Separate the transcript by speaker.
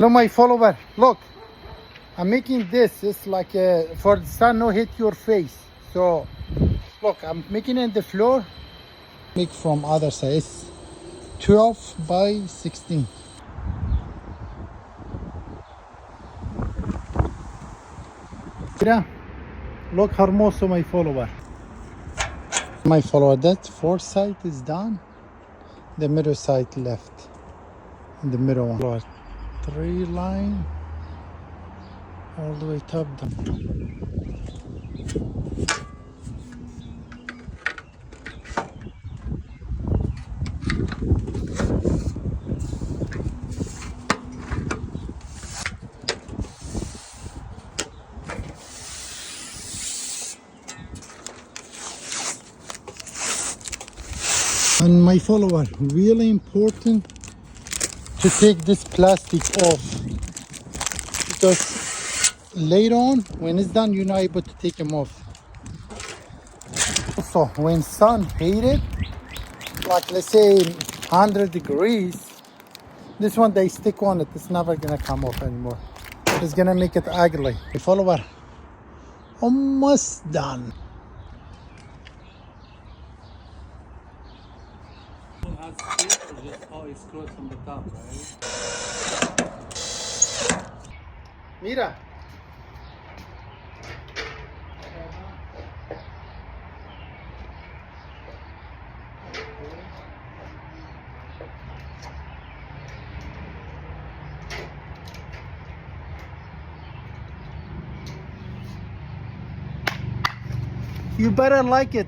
Speaker 1: Hello, my follower. Look, I'm making this. It's like for the sun no hit your face. So, look, I'm making it in the floor. Make from other side. It's 12 by 16. Yeah. Look, hermoso, my follower. My follower, that fourth side is done. The middle side left. And the middle one. Follower, 3 line all the way top down. And my follower, really important to take this plastic off, because later on when it's done you're not able to take them off. Also, when sun hit it, like let's say 100 degrees, this one they stick on it, it's never gonna come off anymore. It's gonna make it ugly. My follower, almost done.
Speaker 2: Has seat or just it's closed from the top, right?
Speaker 1: Mira. You better like it.